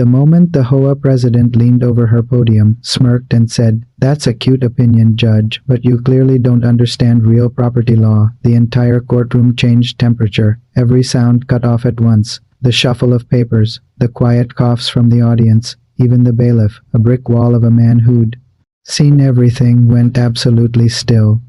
The moment the HOA president leaned over her podium, smirked and said, "That's a cute opinion, Judge, but you clearly don't understand real property law," the entire courtroom changed temperature, every sound cut off at once, the shuffle of papers, the quiet coughs from the audience, even the bailiff, a brick wall of a man who'd seen everything, went absolutely still.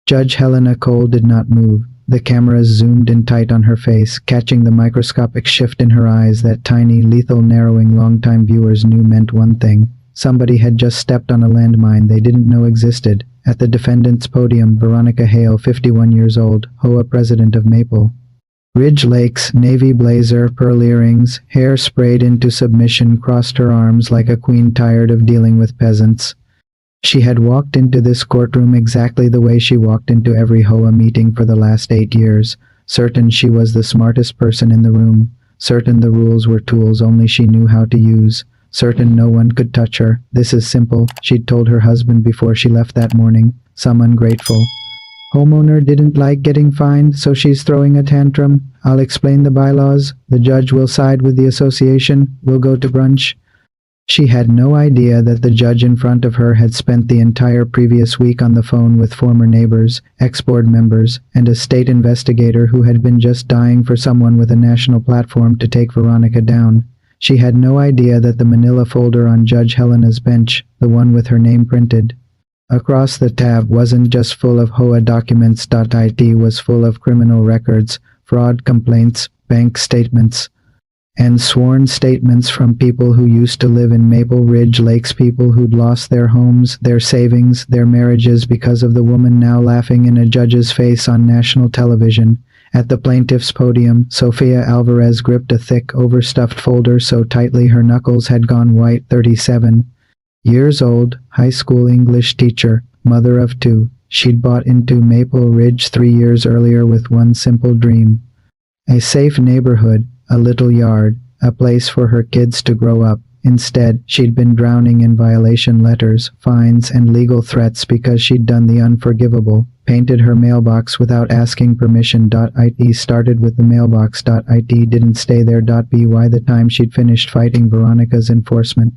Judge Helena Cole did not move. The cameras zoomed in tight on her face, catching the microscopic shift in her eyes that tiny, lethal narrowing longtime viewers knew meant one thing. Somebody had just stepped on a landmine they didn't know existed. At the defendant's podium, Veronica Hale, 51 years old, HOA president of Maple Ridge Lakes, navy blazer, pearl earrings, hair sprayed into submission, crossed her arms like a queen tired of dealing with peasants. She had walked into this courtroom exactly the way she walked into every HOA meeting for the last 8 years, certain she was the smartest person in the room, certain the rules were tools only she knew how to use, certain no one could touch her. "This is simple," she'd told her husband before she left that morning. "Some ungrateful homeowner didn't like getting fined, so she's throwing a tantrum. I'll explain the bylaws. The judge will side with the association. We'll go to brunch." She had no idea that the judge in front of her had spent the entire previous week on the phone with former neighbors, ex-board members, and a state investigator who had been just dying for someone with a national platform to take Veronica down. She had no idea that the manila folder on Judge Helena's bench, the one with her name printed across the tab, wasn't just full of HOA documents. It was full of criminal records, fraud complaints, bank statements, and sworn statements from people who used to live in Maple Ridge Lakes, people who'd lost their homes, their savings, their marriages because of the woman now laughing in a judge's face on national television. At the plaintiff's podium, Sofia Alvarez gripped a thick, overstuffed folder so tightly her knuckles had gone white. 37 years old, high school English teacher, mother of 2. She'd bought into Maple Ridge 3 years earlier with one simple dream: a safe neighborhood, a little yard, a place for her kids to grow up. Instead, she'd been drowning in violation letters, fines, and legal threats because she'd done the unforgivable, painted her mailbox without asking permission. It started with the mailbox. It didn't stay there. By the time she'd finished fighting Veronica's enforcement,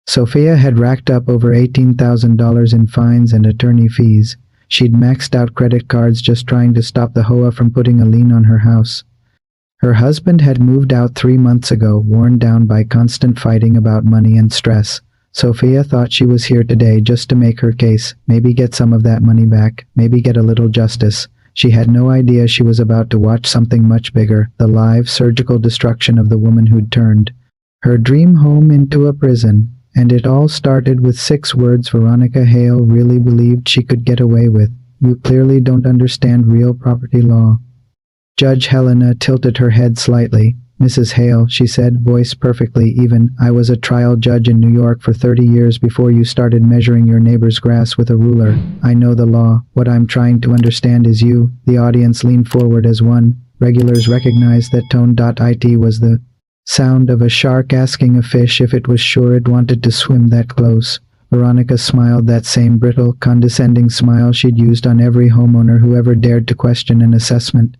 Sofia had racked up over $18,000 in fines and attorney fees. She'd maxed out credit cards just trying to stop the HOA from putting a lien on her house. Her husband had moved out 3 months ago, worn down by constant fighting about money and stress. Sofia thought she was here today just to make her case, maybe get some of that money back, maybe get a little justice. She had no idea she was about to watch something much bigger, the live, surgical destruction of the woman who'd turned her dream home into a prison. And it all started with 6 words Veronica Hale really believed she could get away with: "You clearly don't understand real property law." Judge Helena tilted her head slightly. "Mrs. Hale," she said, voice perfectly even, "I was a trial judge in New York for 30 years before you started measuring your neighbor's grass with a ruler. I know the law. What I'm trying to understand is you." The audience leaned forward as one. Regulars recognized that tone. It was the sound of a shark asking a fish if it was sure it wanted to swim that close. Veronica smiled, that same brittle, condescending smile she'd used on every homeowner who ever dared to question an assessment.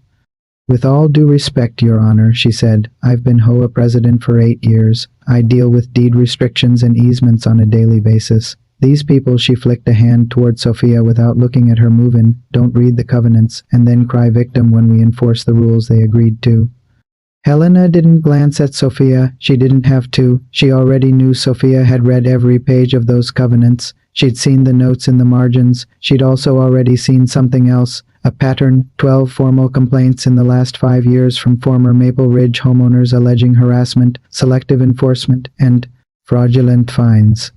"With all due respect, Your Honor," she said, "I've been HOA president for 8 years. I deal with deed restrictions and easements on a daily basis. These people," she flicked a hand toward Sofia without looking at her, "move-in, don't read the covenants, and then cry victim when we enforce the rules they agreed to." Helena didn't glance at Sofia. She didn't have to. She already knew Sofia had read every page of those covenants. She'd seen the notes in the margins. She'd also already seen something else. A pattern: 12 formal complaints in the last 5 years from former Maple Ridge homeowners alleging harassment, selective enforcement, and fraudulent fines.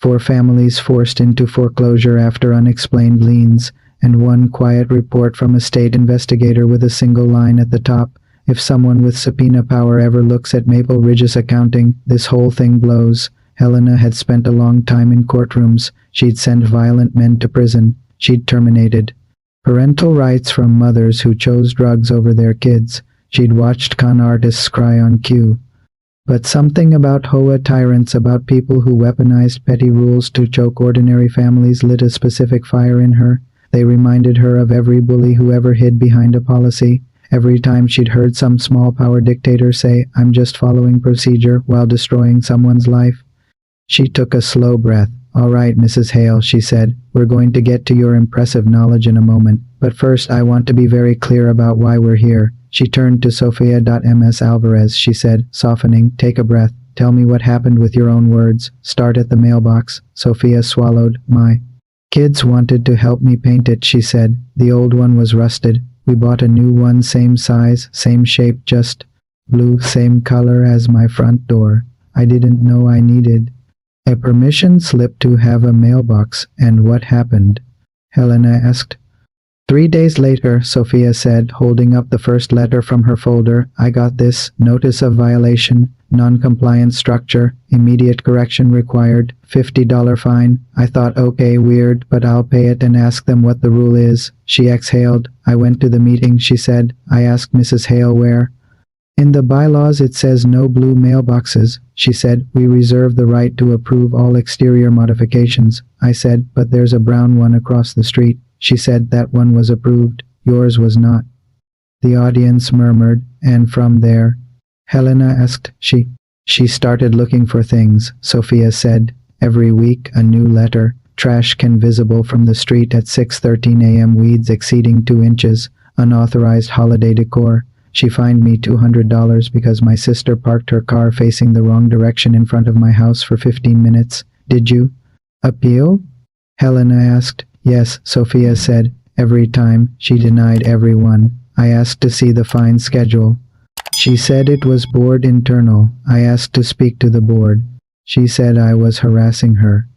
4 families forced into foreclosure after unexplained liens, and 1 quiet report from a state investigator with a single line at the top: "If someone with subpoena power ever looks at Maple Ridge's accounting, this whole thing blows." Helena had spent a long time in courtrooms. She'd sent violent men to prison. She'd terminated parental rights from mothers who chose drugs over their kids. She'd watched con artists cry on cue. But something about HOA tyrants, about people who weaponized petty rules to choke ordinary families, lit a specific fire in her. They reminded her of every bully who ever hid behind a policy, Every time she'd heard some small power dictator say, "I'm just following procedure," while destroying someone's life. She took a slow breath. "All right, Mrs. Hale," she said. "We're going to get to your impressive knowledge in a moment. But first, I want to be very clear about why we're here." She turned to Sofia. Ms. Alvarez, she said, softening. "Take a breath. Tell me what happened with your own words. Start at the mailbox." Sofia swallowed. "My kids wanted to help me paint it," she said. "The old one was rusted. We bought a new one, same size, same shape, just blue, same color as my front door. I didn't know I needed a permission slip to have a mailbox." "And what happened?" Helena asked. 3 days later, Sofia said, holding up the first letter from her folder, "I got this. Notice of violation. Non-compliant structure. Immediate correction required. $50 fine." I thought, okay, weird, but I'll pay it and ask them what the rule is. She exhaled. "I went to the meeting," she said. "I asked Mrs. Hale where." "In the bylaws it says no blue mailboxes," she said. "We reserve the right to approve all exterior modifications." I said, "But there's a brown one across the street." She said, "That one was approved. Yours was not." The audience murmured, "And from there?" Helena asked. She started looking for things," Sofia said. "Every week, a new letter. Trash can visible from the street at 6:13 a.m. Weeds exceeding 2 inches. Unauthorized holiday decor. She fined me $200 because my sister parked her car facing the wrong direction in front of my house for 15 minutes. Did you appeal?" Helena asked. "Yes," Sofia said. "Every time." She denied everyone. I asked to see the fine schedule. She said it was board internal. I asked to speak to the board. She said I was harassing her.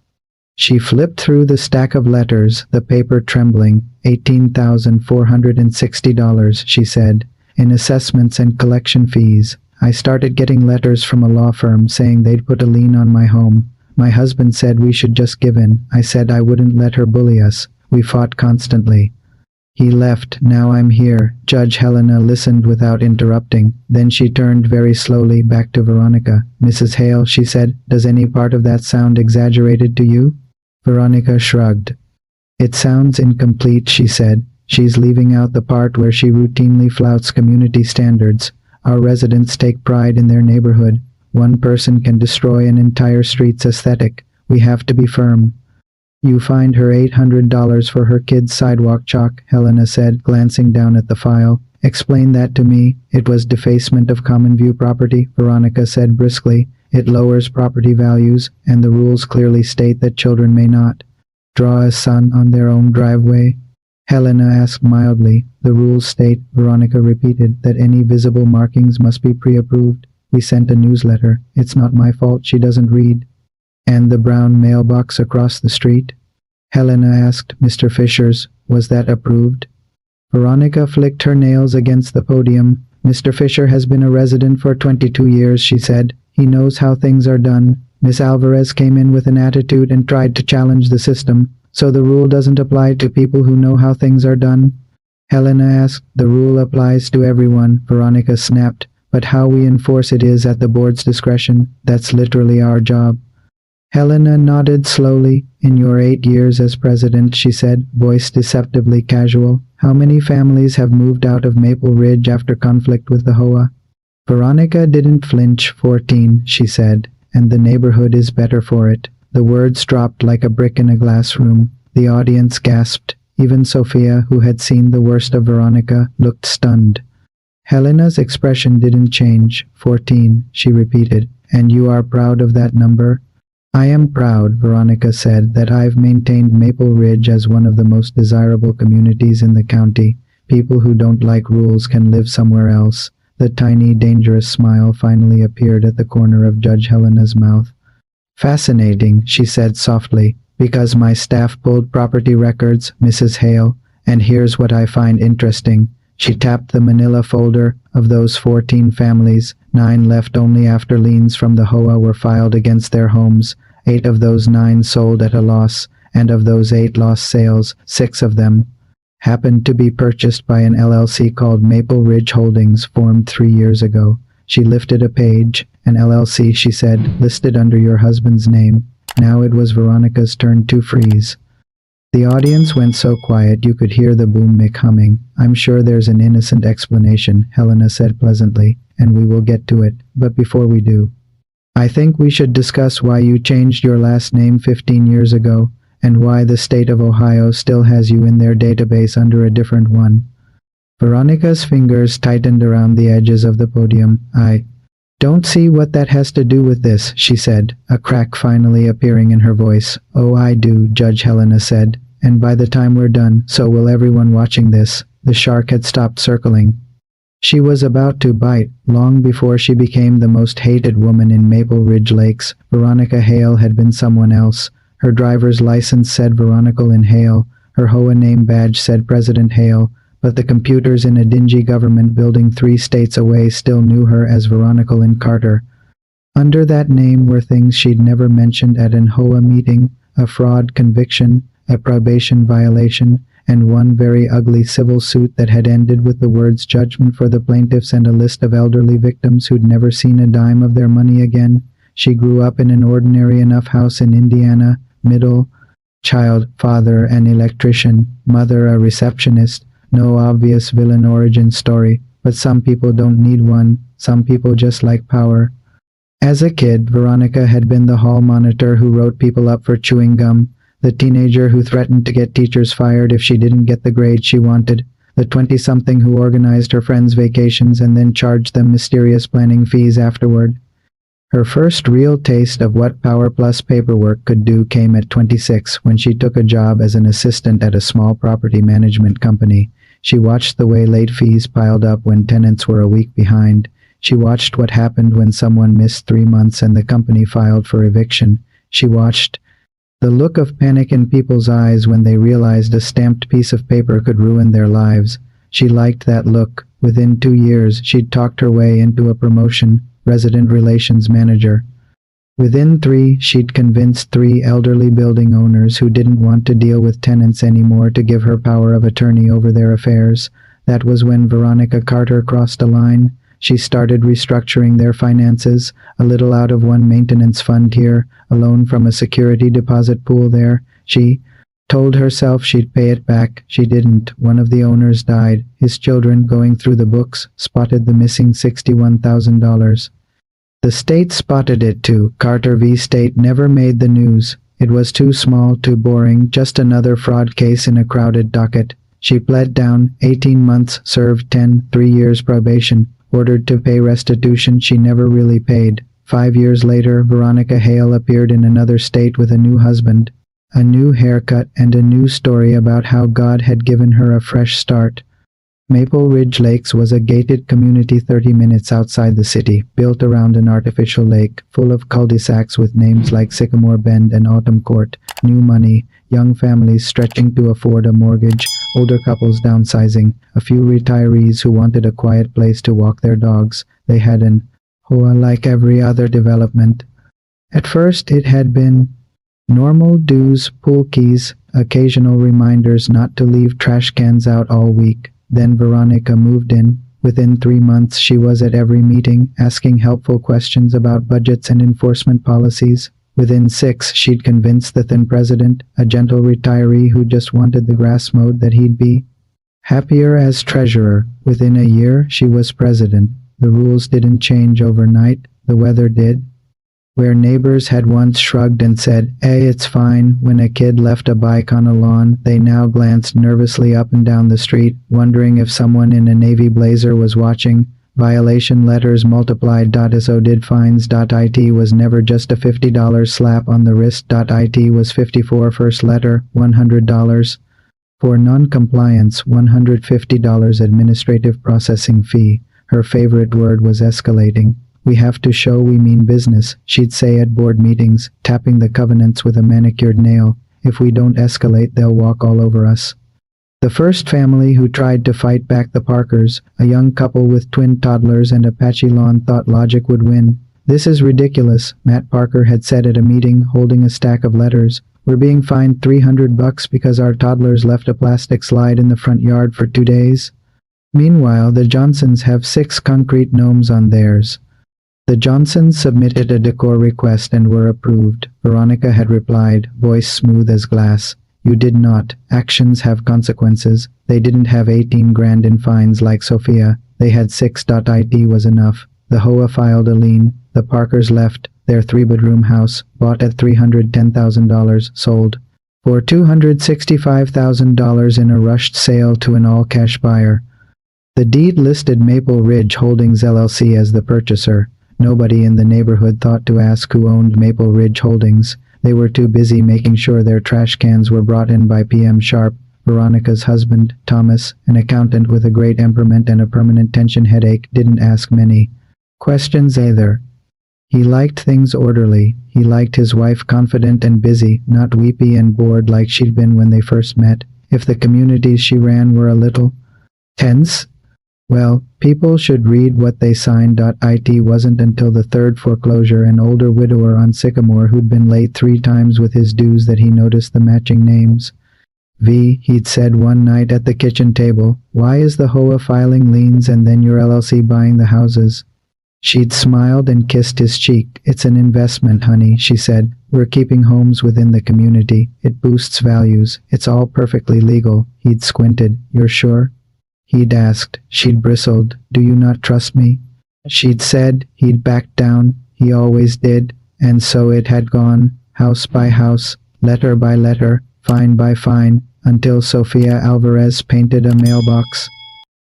She flipped through the stack of letters, the paper trembling. $18,460, she said, in assessments and collection fees. I started getting letters from a law firm saying they'd put a lien on my home. My husband said we should just give in. I said I wouldn't let her bully us. We fought constantly. He left. Now I'm here. Judge Helena listened without interrupting. Then she turned very slowly back to Veronica. "Mrs. Hale," she said, "does any part of that sound exaggerated to you?" Veronica shrugged. "It sounds incomplete," she said. "She's leaving out the part where she routinely flouts community standards. Our residents take pride in their neighborhood. One person can destroy an entire street's aesthetic. We have to be firm." "You fined her $800 for her kid's sidewalk chalk," Helena said, glancing down at the file. "Explain that to me." "It was defacement of common view property," Veronica said briskly. "It lowers property values, and the rules clearly state that children may not draw a sun on their own driveway." Helena asked mildly. "The rules state," Veronica repeated, "that any visible markings must be pre-approved. We sent a newsletter. It's not my fault she doesn't read." "And the brown mailbox across the street?" Helena asked. "Mr. Fisher's. Was that approved?" Veronica flicked her nails against the podium. "Mr. Fisher has been a resident for 22 years, she said. "He knows how things are done. Miss Alvarez came in with an attitude and tried to challenge the system. So the rule doesn't apply to people who know how things are done?" Helena asked. "The rule applies to everyone," Veronica snapped. "But how we enforce it is at the board's discretion. That's literally our job." Helena nodded slowly. "In your 8 years as president," she said, voice deceptively casual, "how many families have moved out of Maple Ridge after conflict with the HOA?" Veronica didn't flinch. 14, she said, "and the neighborhood is better for it." The words dropped like a brick in a glass room. The audience gasped. Even Sofia, who had seen the worst of Veronica, looked stunned. Helena's expression didn't change. 14, she repeated. "And you are proud of that number?" "I am proud," Veronica said, "that I've maintained Maple Ridge as one of the most desirable communities in the county. People who don't like rules can live somewhere else." The tiny, dangerous smile finally appeared at the corner of Judge Helena's mouth. "Fascinating," she said softly, "because my staff pulled property records, Mrs. Hale, and here's what I find interesting." She tapped the manila folder. Of those 14 families, 9 left only after liens from the HOA were filed against their homes. 8 of those 9 sold at a loss, and of those 8 lost sales, 6 of them happened to be purchased by an LLC called Maple Ridge Holdings, formed 3 years ago. She lifted a page. "An LLC," she said, "listed under your husband's name." Now it was Veronica's turn to freeze. The audience went so quiet you could hear the boom mic humming. "I'm sure there's an innocent explanation," Helena said pleasantly, "and we will get to it. But before we do, I think we should discuss why you changed your last name 15 years ago, and why the state of Ohio still has you in their database under a different one." Veronica's fingers tightened around the edges of the podium. "I don't see what that has to do with this," she said, a crack finally appearing in her voice. "Oh, I do," Judge Helena said, "and by the time we're done, so will everyone watching this." The shark had stopped circling. She was about to bite. Long before she became the most hated woman in Maple Ridge Lakes, Veronica Hale had been someone else. Her driver's license said Veronica Lynn Hale. Her HOA name badge said President Hale. But the computers in a dingy government building 3 states away still knew her as Veronica Lynn Carter. Under that name were things she'd never mentioned at an HOA meeting: a fraud conviction, a probation violation, and one very ugly civil suit that had ended with the words "judgment for the plaintiffs" and a list of elderly victims who'd never seen a dime of their money again. She grew up in an ordinary enough house in Indiana, middle child, father an electrician, mother a receptionist. No obvious villain origin story, but some people don't need one. Some people just like power. As a kid, Veronica had been the hall monitor who wrote people up for chewing gum, the teenager who threatened to get teachers fired if she didn't get the grade she wanted, the 20-something who organized her friends' vacations and then charged them mysterious planning fees afterward. Her first real taste of what Power Plus paperwork could do came at 26 when she took a job as an assistant at a small property management company. She watched the way late fees piled up when tenants were a week behind. She watched what happened when someone missed 3 months and the company filed for eviction. She watched the look of panic in people's eyes when they realized a stamped piece of paper could ruin their lives. She liked that look. Within 2 years, she'd talked her way into a promotion: resident relations manager. Within 3, she'd convinced 3 elderly building owners who didn't want to deal with tenants anymore to give her power of attorney over their affairs. That was when Veronica Carter crossed a line. She started restructuring their finances, a little out of one maintenance fund here, a loan from a security deposit pool there. She told herself she'd pay it back. She didn't. One of the owners died. His children, going through the books, spotted the missing $61,000. The state spotted it too. Carter v. State never made the news. It was too small, too boring, just another fraud case in a crowded docket. She pled down, 18 months, served 10, 3 years probation, ordered to pay restitution she never really paid. 5 years later, Veronica Hale appeared in another state with a new husband, a new haircut, and a new story about how God had given her a fresh start. Maple Ridge Lakes was a gated community 30 minutes outside the city, built around an artificial lake, full of cul-de-sacs with names like Sycamore Bend and Autumn Court. New money, young families stretching to afford a mortgage, older couples downsizing, a few retirees who wanted a quiet place to walk their dogs. They had an HOA like every other development. At first it had been normal dues, pool keys, occasional reminders not to leave trash cans out all week. Then Veronica moved in. Within 3 months, she was at every meeting, asking helpful questions about budgets and enforcement policies. Within 6, she'd convinced the then president, a gentle retiree who just wanted the grass mowed, that he'd be happier as treasurer. Within a year, she was president. The rules didn't change overnight. The weather did. Where neighbors had once shrugged and said, "Hey, it's fine," when a kid left a bike on a lawn, they now glanced nervously up and down the street, wondering if someone in a navy blazer was watching. Violation letters multiplied. So did fines. It was never just a $50 slap on the wrist. It was 54 first letter, $100. For non-compliance, $150 administrative processing fee. Her favorite word was escalating. "We have to show we mean business," she'd say at board meetings, tapping the covenants with a manicured nail. "If we don't escalate, they'll walk all over us." The first family who tried to fight back, the Parkers, a young couple with twin toddlers and a patchy lawn, thought logic would win. "This is ridiculous," Matt Parker had said at a meeting, holding a stack of letters. "We're being fined $300 because our toddlers left a plastic slide in the front yard for 2 days." Meanwhile, the Johnsons have 6 concrete gnomes on theirs. The Johnsons submitted a decor request and were approved. Veronica had replied, voice smooth as glass, You did not. Actions have consequences. They didn't have 18 grand in fines like Sophia. They had 6. It was enough. The HOA filed a lien. The Parkers left. Their 3-bedroom house, bought at $310,000, sold for $265,000 in a rushed sale to an all-cash buyer. The deed listed Maple Ridge Holdings LLC as the purchaser. Nobody in the neighborhood thought to ask who owned Maple Ridge Holdings. They were too busy making sure their trash cans were brought in by PM Sharp. Veronica's husband, Thomas, an accountant with a great temperament and a permanent tension headache, didn't ask many questions either. He liked things orderly. He liked his wife confident and busy, not weepy and bored like she'd been when they first met. If the communities she ran were a little tense, well, people should read what they signed. It wasn't until the third foreclosure, an older widower on Sycamore who'd been late 3 times with his dues, that he noticed the matching names. He'd said one night at the kitchen table, "Why is the HOA filing liens and then your LLC buying the houses?" She'd smiled and kissed his cheek. "It's an investment, honey," she said. "We're keeping homes within the community. It boosts values. It's all perfectly legal." He'd squinted. "You're sure?" He'd asked. She'd bristled. "Do you not trust me?" She'd said. He'd backed down. He always did. And so it had gone, house by house, letter by letter, fine by fine, until Sophia Alvarez painted a mailbox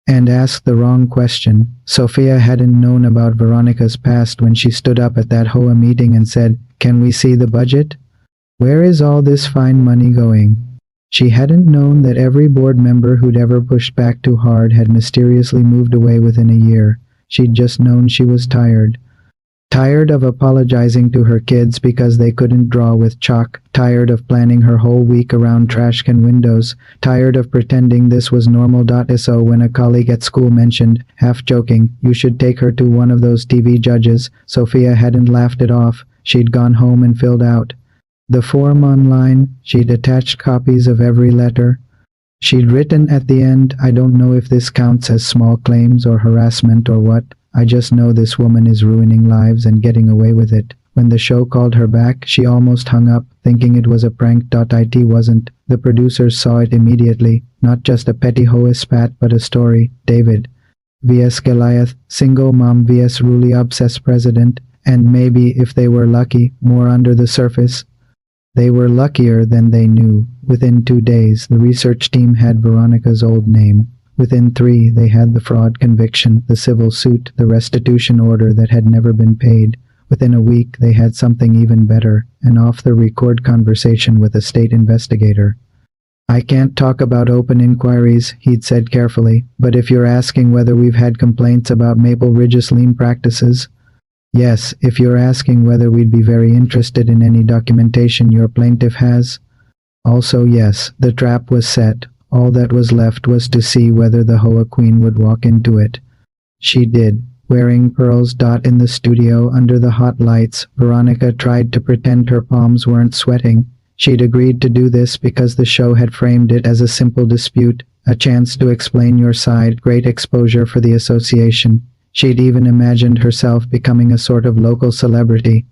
and asked the wrong question. Sophia hadn't known about Veronica's past when she stood up at that HOA meeting and said, "Can we see the budget? Where is all this fine money going?" She hadn't known that every board member who'd ever pushed back too hard had mysteriously moved away within a year. She'd just known she was tired. Tired of apologizing to her kids because they couldn't draw with chalk, tired of planning her whole week around trash can windows, tired of pretending this was normal. So when a colleague at school mentioned, half joking, "You should take her to one of those TV judges," Sophia hadn't laughed it off. She'd gone home and filled out the form online. She'd attached copies of every letter. She'd written at the end, "I don't know if this counts as small claims or harassment or what. I just know this woman is ruining lives and getting away with it." When the show called her back, she almost hung up, thinking it was a prank. It wasn't. The producers saw it immediately. Not just a petty hoe spat, but a story. David vs. Goliath, single mom vs. really obsessed president, and maybe, if they were lucky, more under the surface. They were luckier than they knew. Within 2 days, the research team had Veronica's old name. Within 3, they had the fraud conviction, the civil suit, the restitution order that had never been paid. Within a week, they had something even better, an off-the-record conversation with a state investigator. "I can't talk about open inquiries," he'd said carefully, "but if you're asking whether we've had complaints about Maple Ridge's lien practices, yes. If you're asking whether we'd be very interested in any documentation your plaintiff has, also yes." The trap was set. All that was left was to see whether the HOA queen would walk into it. She did. Wearing pearls. In the studio, under the hot lights, Veronica tried to pretend her palms weren't sweating. She'd agreed to do this because the show had framed it as a simple dispute, a chance to explain your side, great exposure for the association. She'd even imagined herself becoming a sort of local celebrity.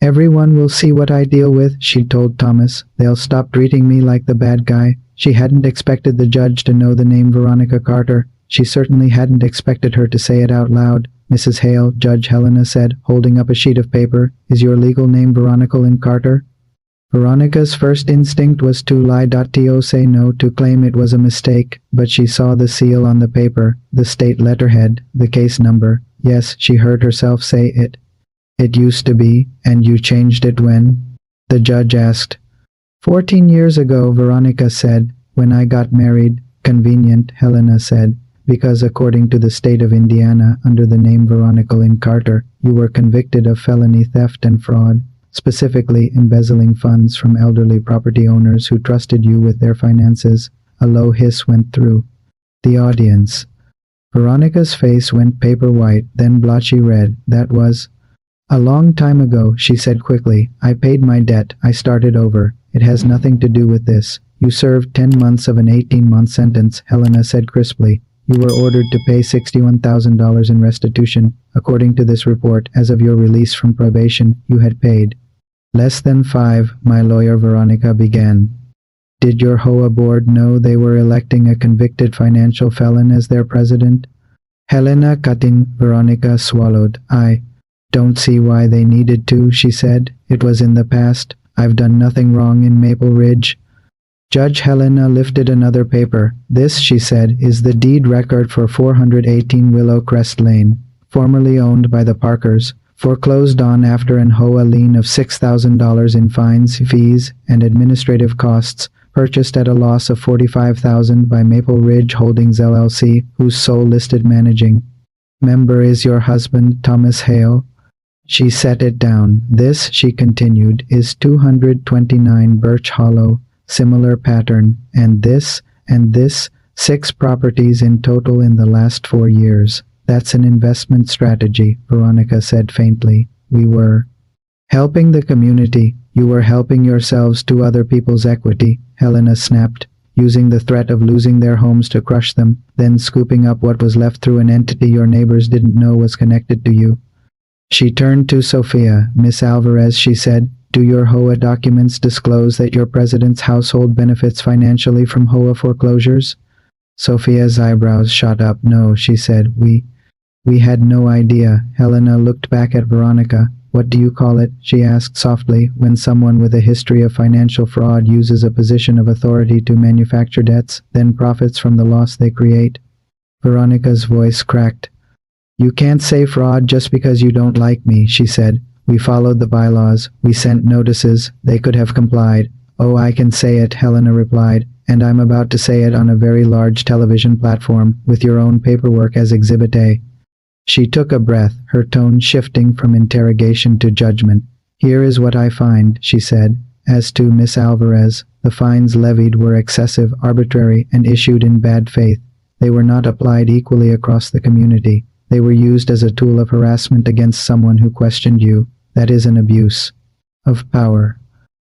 "Everyone will see what I deal with," she'd told Thomas. "They'll stop treating me like the bad guy." She hadn't expected the judge to know the name Veronica Carter. She certainly hadn't expected her to say it out loud. "Mrs. Hale," Judge Helena said, holding up a sheet of paper, "is your legal name Veronica Lynn Carter?" Veronica's first instinct was to lie. To say no, to claim it was a mistake, but she saw the seal on the paper, the state letterhead, the case number. Yes, she heard herself say it. "It used to be, and you changed it when?" The judge asked. 14 years ago, Veronica said, "when I got married." "Convenient," Helena said, "because according to the state of Indiana, under the name Veronica Lynn Carter, you were convicted of felony theft and fraud, specifically embezzling funds from elderly property owners who trusted you with their finances." A low hiss went through the audience. Veronica's face went paper white, then blotchy red. "That was a long time ago," she said quickly. "I paid my debt. I started over. It has nothing to do with this." "You served 10 months of an 18-month sentence," Helena said crisply. "You were ordered to pay $61,000 in restitution. According to this report, as of your release from probation, you had paid less than 5, my lawyer," Veronica began. Did your HOA board know they were electing a convicted financial felon as their president? Helena cutting, Veronica swallowed. I don't see why they needed to, she said. It was in the past. I've done nothing wrong in Maple Ridge. Judge Helena lifted another paper. This, she said, is the deed record for 418 Willow Crest Lane, formerly owned by the Parkers, foreclosed on after an HOA lien of $6,000 in fines, fees, and administrative costs, purchased at a loss of $45,000 by Maple Ridge Holdings LLC, whose sole listed managing member is your husband, Thomas Hale. She set it down. This, she continued, is 229 Birch Hollow, similar pattern, and this, 6 properties in total in the last 4 years. That's an investment strategy, Veronica said faintly. We were helping the community. You were helping yourselves to other people's equity, Helena snapped, using the threat of losing their homes to crush them, then scooping up what was left through an entity your neighbors didn't know was connected to you. She turned to Sophia. Miss Alvarez, she said, do your HOA documents disclose that your president's household benefits financially from HOA foreclosures? Sophia's eyebrows shot up. No, she said. We had no idea. Helena looked back at Veronica. What do you call it? She asked softly, when someone with a history of financial fraud uses a position of authority to manufacture debts, then profits from the loss they create. Veronica's voice cracked. You can't say fraud just because you don't like me, she said. We followed the bylaws. We sent notices. They could have complied. Oh, I can say it, Helena replied, and I'm about to say it on a very large television platform, with your own paperwork as Exhibit A. She took a breath, her tone shifting from interrogation to judgment. Here is what I find, she said. As to Miss Alvarez, the fines levied were excessive, arbitrary, and issued in bad faith. They were not applied equally across the community. They were used as a tool of harassment against someone who questioned you. That is an abuse of power.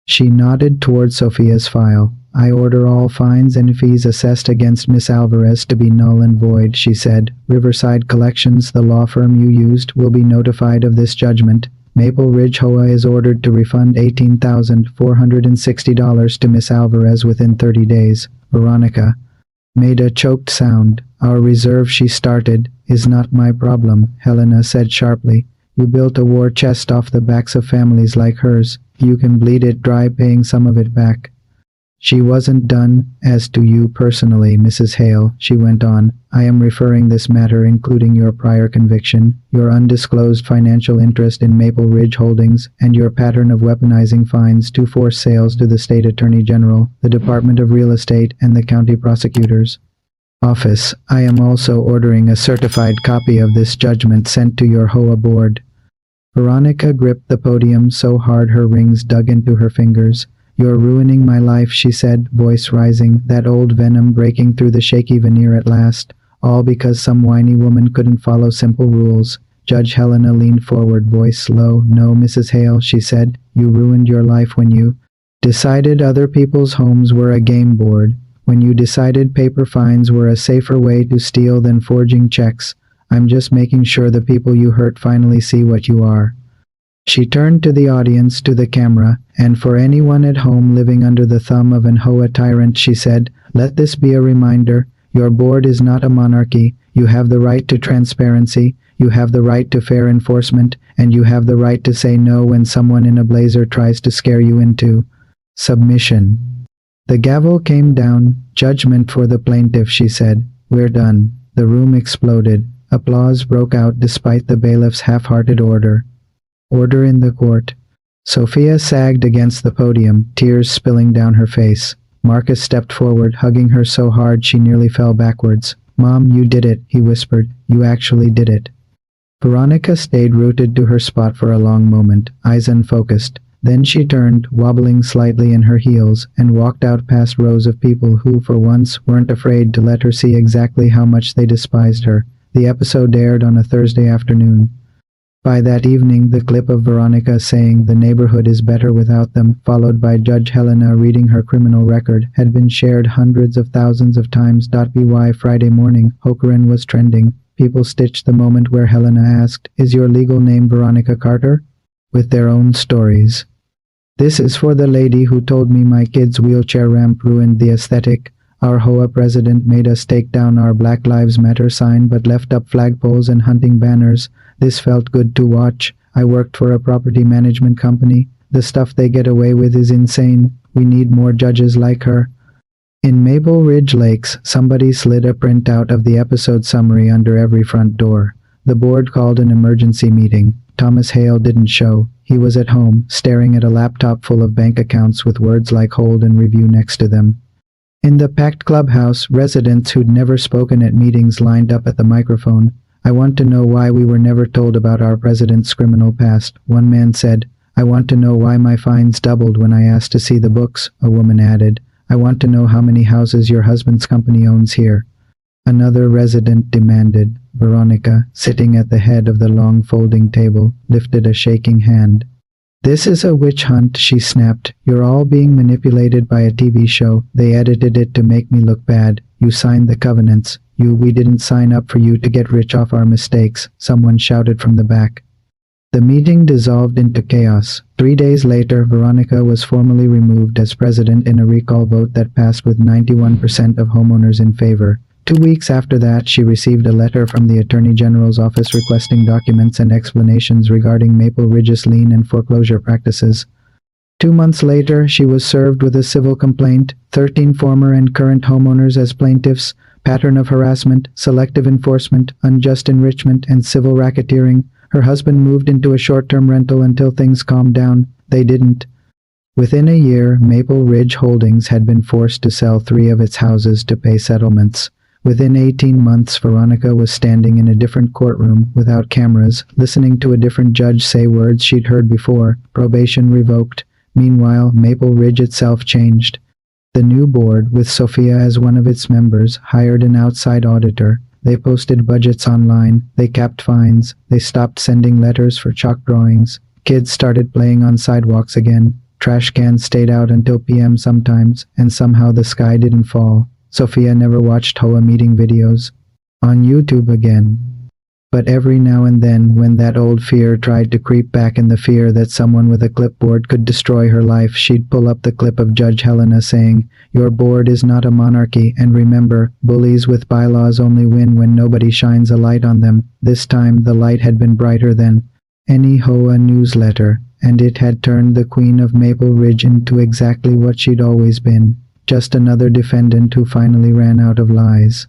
She nodded toward Sophia's file. I order all fines and fees assessed against Miss Alvarez to be null and void, she said. Riverside Collections, the law firm you used, will be notified of this judgment. Maple Ridge HOA is ordered to refund $18,460 to Miss Alvarez within 30 days. Veronica made a choked sound. Our reserve, she started, is not my problem, Helena said sharply. You built a war chest off the backs of families like hers. You can bleed it dry paying some of it back. She wasn't done. As to you personally, Mrs. Hale, she went on, I am referring this matter, including your prior conviction, your undisclosed financial interest in Maple Ridge Holdings, and your pattern of weaponizing fines to force sales to the State Attorney General, the Department of Real Estate, and the County Prosecutor's Office. I am also ordering a certified copy of this judgment sent to your HOA board. Veronica gripped the podium so hard her rings dug into her fingers. You're ruining my life, she said, voice rising, that old venom breaking through the shaky veneer at last, all because some whiny woman couldn't follow simple rules. Judge Helena leaned forward, voice low. No, Mrs. Hale, she said, you ruined your life when you decided other people's homes were a game board, when you decided paper fines were a safer way to steal than forging checks. I'm just making sure the people you hurt finally see what you are. She turned to the audience, to the camera, and for anyone at home living under the thumb of an HOA tyrant, she said, let this be a reminder. Your board is not a monarchy. You have the right to transparency. You have the right to fair enforcement, and you have the right to say no when someone in a blazer tries to scare you into submission. The gavel came down. Judgment for the plaintiff, she said. We're done. The room exploded. Applause broke out despite the bailiff's half-hearted order. Order in the court. Sophia sagged against the podium, tears spilling down her face. Marcus stepped forward, hugging her so hard she nearly fell backwards. Mom, you did it, he whispered. You actually did it. Veronica stayed rooted to her spot for a long moment, eyes unfocused. Then she turned, wobbling slightly in her heels, and walked out past rows of people who, for once, weren't afraid to let her see exactly how much they despised her. The episode aired on a Thursday afternoon. By that evening, the clip of Veronica saying the neighborhood is better without them, followed by Judge Helena reading her criminal record, had been shared hundreds of thousands of times. By Friday morning, Hokerin was trending. People stitched the moment where Helena asked, "Is your legal name Veronica Carter?" with their own stories. This is for the lady who told me my kid's wheelchair ramp ruined the aesthetic. Our HOA president made us take down our Black Lives Matter sign but left up flagpoles and hunting banners. This felt good to watch. I worked for a property management company. The stuff they get away with is insane. We need more judges like her. In Maple Ridge Lakes, somebody slid a printout of the episode summary under every front door. The board called an emergency meeting. Thomas Hale didn't show. He was at home, staring at a laptop full of bank accounts with words like hold and review next to them. In the packed clubhouse, residents who'd never spoken at meetings lined up at the microphone. I want to know why we were never told about our president's criminal past, one man said. I want to know why my fines doubled when I asked to see the books, a woman added. I want to know how many houses your husband's company owns here. Another resident demanded. Veronica, sitting at the head of the long folding table, lifted a shaking hand. This is a witch hunt, she snapped. You're all being manipulated by a TV show. They edited it to make me look bad. You signed the covenants. We didn't sign up for you to get rich off our mistakes, someone shouted from the back. The meeting dissolved into chaos. 3 days later, Veronica was formally removed as president in a recall vote that passed with 91% of homeowners in favor. 2 weeks after that, she received a letter from the Attorney General's office requesting documents and explanations regarding Maple Ridge's lien and foreclosure practices. 2 months later, she was served with a civil complaint, 13 former and current homeowners as plaintiffs, pattern of harassment, selective enforcement, unjust enrichment, and civil racketeering. Her husband moved into a short-term rental until things calmed down. They didn't. Within a year, Maple Ridge Holdings had been forced to sell 3 of its houses to pay settlements. Within 18 months, Veronica was standing in a different courtroom, without cameras, listening to a different judge say words she'd heard before, probation revoked. Meanwhile, Maple Ridge itself changed. The new board, with Sophia as one of its members, hired an outside auditor. They posted budgets online, they capped fines, they stopped sending letters for chalk drawings. Kids started playing on sidewalks again. Trash cans stayed out until PM sometimes, and somehow the sky didn't fall. Sophia never watched HOA meeting videos. On YouTube again. But every now and then, when that old fear tried to creep back in the fear that someone with a clipboard could destroy her life, she'd pull up the clip of Judge Helena saying, "Your board is not a monarchy, and remember, bullies with bylaws only win when nobody shines a light on them." This time, the light had been brighter than any HOA newsletter, and it had turned the Queen of Maple Ridge into exactly what she'd always been. Just another defendant who finally ran out of lies.